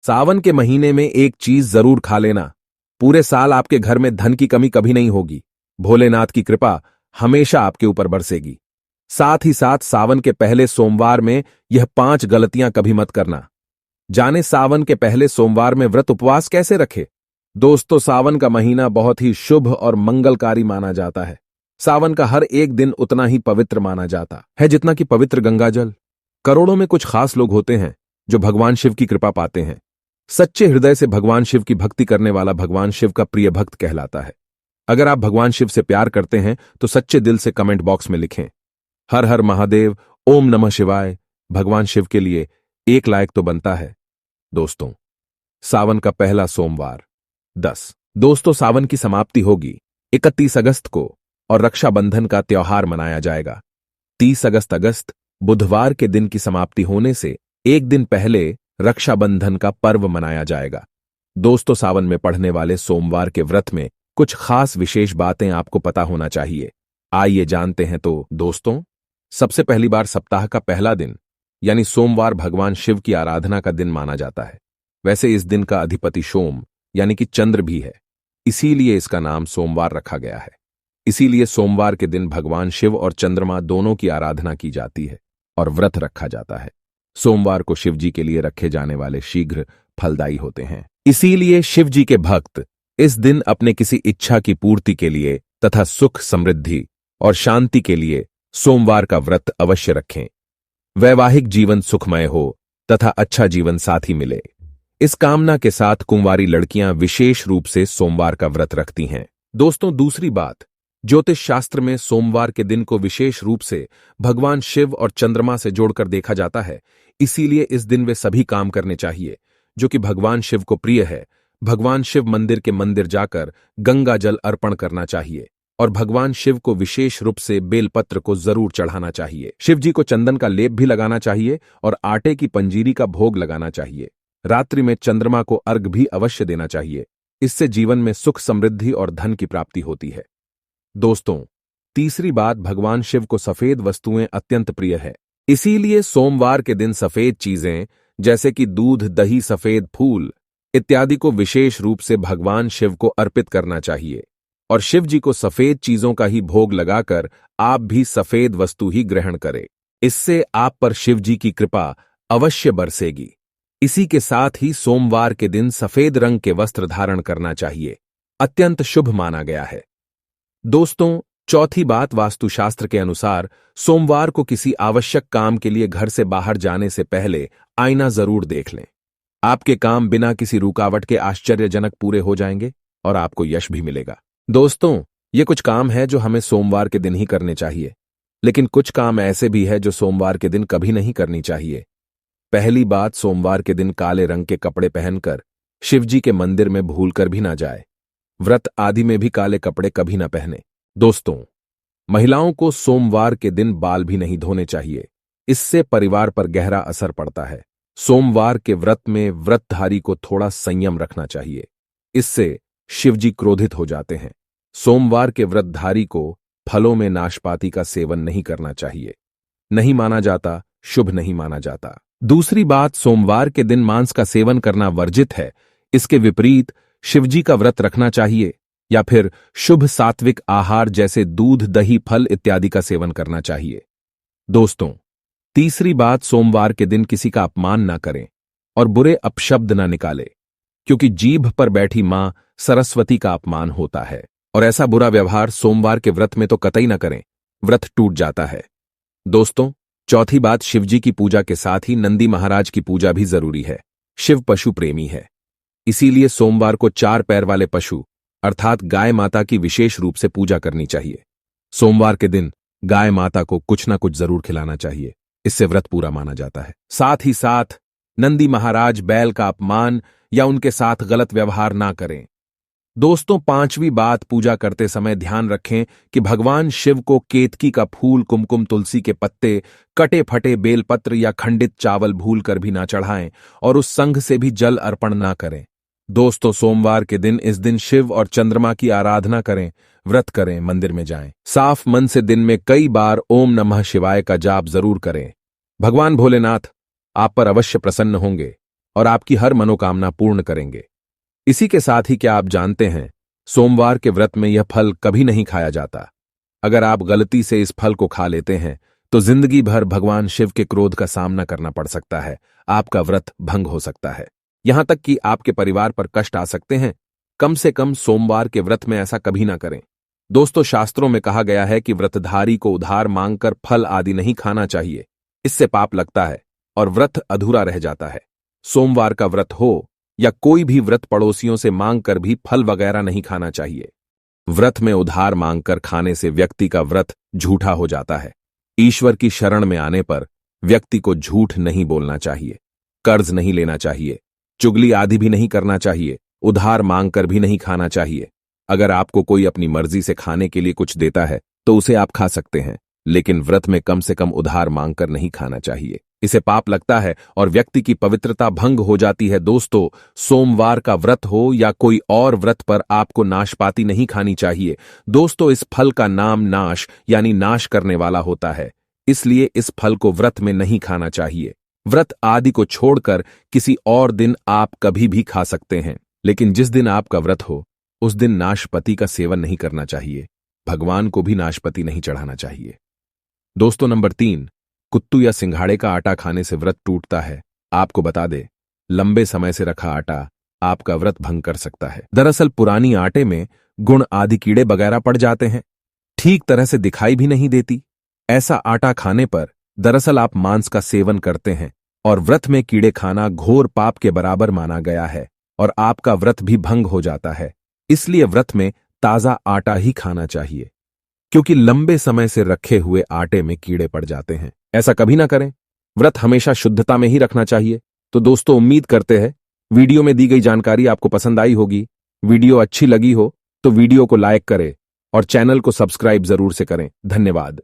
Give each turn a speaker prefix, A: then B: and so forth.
A: सावन के महीने में एक चीज जरूर खा लेना। पूरे साल आपके घर में धन की कमी कभी नहीं होगी। भोलेनाथ की कृपा हमेशा आपके ऊपर बरसेगी। साथ ही साथ सावन के पहले सोमवार में यह 5 गलतियां कभी मत करना। जाने सावन के पहले सोमवार में व्रत उपवास कैसे रखे। दोस्तों, सावन का महीना बहुत ही शुभ और मंगलकारी माना जाता है। सावन का हर एक दिन उतना ही पवित्र माना जाता है जितना कि पवित्र गंगाजल। करोड़ों में कुछ खास लोग होते हैं जो भगवान शिव की कृपा पाते हैं। सच्चे हृदय से भगवान शिव की भक्ति करने वाला भगवान शिव का प्रिय भक्त कहलाता है। अगर आप भगवान शिव से प्यार करते हैं तो सच्चे दिल से कमेंट बॉक्स में लिखें हर हर महादेव, ओम नमः शिवाय। भगवान शिव के लिए एक लाइक तो बनता है। दोस्तों, सावन का पहला सोमवार 10। दोस्तों, सावन की समाप्ति होगी 31 अगस्त को और रक्षाबंधन का त्योहार मनाया जाएगा। 30 अगस्त बुधवार के दिन की समाप्ति होने से एक दिन पहले रक्षाबंधन का पर्व मनाया जाएगा। दोस्तों, सावन में पढ़ने वाले सोमवार के व्रत में कुछ खास विशेष बातें आपको पता होना चाहिए। आइए जानते हैं। तो दोस्तों, सबसे पहली बार सप्ताह का पहला दिन यानी सोमवार भगवान शिव की आराधना का दिन माना जाता है। वैसे इस दिन का अधिपति सोम यानी कि चंद्र भी है, इसीलिए इसका नाम सोमवार रखा गया है। इसीलिए सोमवार के दिन भगवान शिव और चंद्रमा दोनों की आराधना की जाती है और व्रत रखा जाता है। सोमवार को शिव जी के लिए रखे जाने वाले शीघ्र फलदायी होते हैं। इसीलिए शिव जी के भक्त इस दिन अपने किसी इच्छा की पूर्ति के लिए तथा सुख, समृद्धि और शांति के लिए सोमवार का व्रत अवश्य रखें। वैवाहिक जीवन सुखमय हो तथा अच्छा जीवन साथी मिले, इस कामना के साथ कुंवारी लड़कियां विशेष रूप से सोमवार का व्रत रखती हैं। दोस्तों, दूसरी बात, ज्योतिष शास्त्र में सोमवार के दिन को विशेष रूप से भगवान शिव और चंद्रमा से जोड़कर देखा जाता है। इसीलिए इस दिन वे सभी काम करने चाहिए जो कि भगवान शिव को प्रिय है। भगवान शिव मंदिर के मंदिर जाकर गंगा जल अर्पण करना चाहिए और भगवान शिव को विशेष रूप से बेलपत्र को जरूर चढ़ाना चाहिए। शिव जी को चंदन का लेप भी लगाना चाहिए और आटे की पंजीरी का भोग लगाना चाहिए। रात्रि में चंद्रमा को अर्घ भी अवश्य देना चाहिए। इससे जीवन में सुख, समृद्धि और धन की प्राप्ति होती है। दोस्तों, तीसरी बात, भगवान शिव को सफेद वस्तुएं अत्यंत प्रिय है। इसीलिए सोमवार के दिन सफेद चीजें जैसे कि दूध, दही, सफेद फूल इत्यादि को विशेष रूप से भगवान शिव को अर्पित करना चाहिए और शिव जी को सफेद चीजों का ही भोग लगाकर आप भी सफेद वस्तु ही ग्रहण करें। इससे आप पर शिव जी की कृपा अवश्य बरसेगी। इसी के साथ ही सोमवार के दिन सफेद रंग के वस्त्र धारण करना चाहिए, अत्यंत शुभ माना गया है। दोस्तों, चौथी बात, वास्तुशास्त्र के अनुसार सोमवार को किसी आवश्यक काम के लिए घर से बाहर जाने से पहले आईना जरूर देख लें। आपके काम बिना किसी रुकावट के आश्चर्यजनक पूरे हो जाएंगे और आपको यश भी मिलेगा। दोस्तों, ये कुछ काम है जो हमें सोमवार के दिन ही करने चाहिए, लेकिन कुछ काम ऐसे भी है जो सोमवार के दिन कभी नहीं करनी चाहिए। पहली बात, सोमवार के दिन काले रंग के कपड़े पहनकर शिवजी के मंदिर में भूलकर भी ना जाए। व्रत आदि में भी काले कपड़े कभी ना पहने। दोस्तों, महिलाओं को सोमवार के दिन बाल भी नहीं धोने चाहिए, इससे परिवार पर गहरा असर पड़ता है। सोमवार के व्रत में व्रतधारी को थोड़ा संयम रखना चाहिए, इससे शिवजी क्रोधित हो जाते हैं। सोमवार के व्रतधारी को फलों में नाशपाती का सेवन नहीं करना चाहिए, नहीं माना जाता, शुभ नहीं माना जाता। दूसरी बात, सोमवार के दिन मांस का सेवन करना वर्जित है। इसके विपरीत शिवजी का व्रत रखना चाहिए या फिर शुभ सात्विक आहार जैसे दूध, दही, फल इत्यादि का सेवन करना चाहिए। दोस्तों, तीसरी बात, सोमवार के दिन किसी का अपमान ना करें और बुरे अपशब्द ना निकाले, क्योंकि जीभ पर बैठी मां सरस्वती का अपमान होता है और ऐसा बुरा व्यवहार सोमवार के व्रत में तो कतई न करें, व्रत टूट जाता है। दोस्तों, चौथी बात, शिवजी की पूजा के साथ ही नंदी महाराज की पूजा भी जरूरी है। शिव पशु प्रेमी है, इसीलिए सोमवार को 4 पैर वाले पशु अर्थात गाय माता की विशेष रूप से पूजा करनी चाहिए। सोमवार के दिन गाय माता को कुछ ना कुछ जरूर खिलाना चाहिए, इससे व्रत पूरा माना जाता है। साथ ही साथ नंदी महाराज, बैल का अपमान या उनके साथ गलत व्यवहार ना करें। दोस्तों, पांचवी बात, पूजा करते समय ध्यान रखें कि भगवान शिव को केतकी का फूल, कुमकुम, तुलसी के पत्ते, कटे फटे बेलपत्र या खंडित चावल भूलकर भी ना चढ़ाएं और उस संघ से भी जल अर्पण ना करें। दोस्तों, सोमवार के दिन इस दिन शिव और चंद्रमा की आराधना करें, व्रत करें, मंदिर में जाएं। साफ मन से दिन में कई बार ओम नमः शिवाय का जाप जरूर करें। भगवान भोलेनाथ आप पर अवश्य प्रसन्न होंगे और आपकी हर मनोकामना पूर्ण करेंगे। इसी के साथ ही क्या आप जानते हैं, सोमवार के व्रत में यह फल कभी नहीं खाया जाता। अगर आप गलती से इस फल को खा लेते हैं तो जिंदगी भर भगवान शिव के क्रोध का सामना करना पड़ सकता है, आपका व्रत भंग हो सकता है, यहां तक कि आपके परिवार पर कष्ट आ सकते हैं। कम से कम सोमवार के व्रत में ऐसा कभी ना करें। दोस्तों, शास्त्रों में कहा गया है कि व्रतधारी को उधार मांगकर फल आदि नहीं खाना चाहिए, इससे पाप लगता है और व्रत अधूरा रह जाता है। सोमवार का व्रत हो या कोई भी व्रत, पड़ोसियों से मांगकर भी फल वगैरह नहीं खाना चाहिए। व्रत में उधार मांगकर खाने से व्यक्ति का व्रत झूठा हो जाता है। ईश्वर की शरण में आने पर व्यक्ति को झूठ नहीं बोलना चाहिए, कर्ज नहीं लेना चाहिए, चुगली आदि भी नहीं करना चाहिए, उधार मांगकर भी नहीं खाना चाहिए। अगर आपको कोई अपनी मर्जी से खाने के लिए कुछ देता है तो उसे आप खा सकते हैं, लेकिन व्रत में कम से कम उधार मांगकर नहीं खाना चाहिए, इसे पाप लगता है और व्यक्ति की पवित्रता भंग हो जाती है। दोस्तों, सोमवार का व्रत हो या कोई और व्रत पर आपको नाशपाती नहीं खानी चाहिए। दोस्तों, इस फल का नाम नाश यानी नाश करने वाला होता है, इसलिए इस फल को व्रत में नहीं खाना चाहिए। व्रत आदि को छोड़कर किसी और दिन आप कभी भी खा सकते हैं, लेकिन जिस दिन आपका व्रत हो उस दिन नाशपति का सेवन नहीं करना चाहिए, भगवान को भी नाशपति नहीं चढ़ाना चाहिए। दोस्तों, नंबर 3, कुत्तू या सिंघाड़े का आटा खाने से व्रत टूटता है। आपको बता दे, लंबे समय से रखा आटा आपका व्रत भंग कर सकता है। दरअसल पुरानी आटे में गुण आदि कीड़े वगैरह पड़ जाते हैं, ठीक तरह से दिखाई भी नहीं देती। ऐसा आटा खाने पर दरअसल आप मांस का सेवन करते हैं और व्रत में कीड़े खाना घोर पाप के बराबर माना गया है और आपका व्रत भी भंग हो जाता है। इसलिए व्रत में ताजा आटा ही खाना चाहिए, क्योंकि लंबे समय से रखे हुए आटे में कीड़े पड़ जाते हैं। ऐसा कभी ना करें, व्रत हमेशा शुद्धता में ही रखना चाहिए। तो दोस्तों, उम्मीद करते हैं वीडियो में दी गई जानकारी आपको पसंद आई होगी। वीडियो अच्छी लगी हो तो वीडियो को लाइक करें और चैनल को सब्सक्राइब जरूर से करें। धन्यवाद।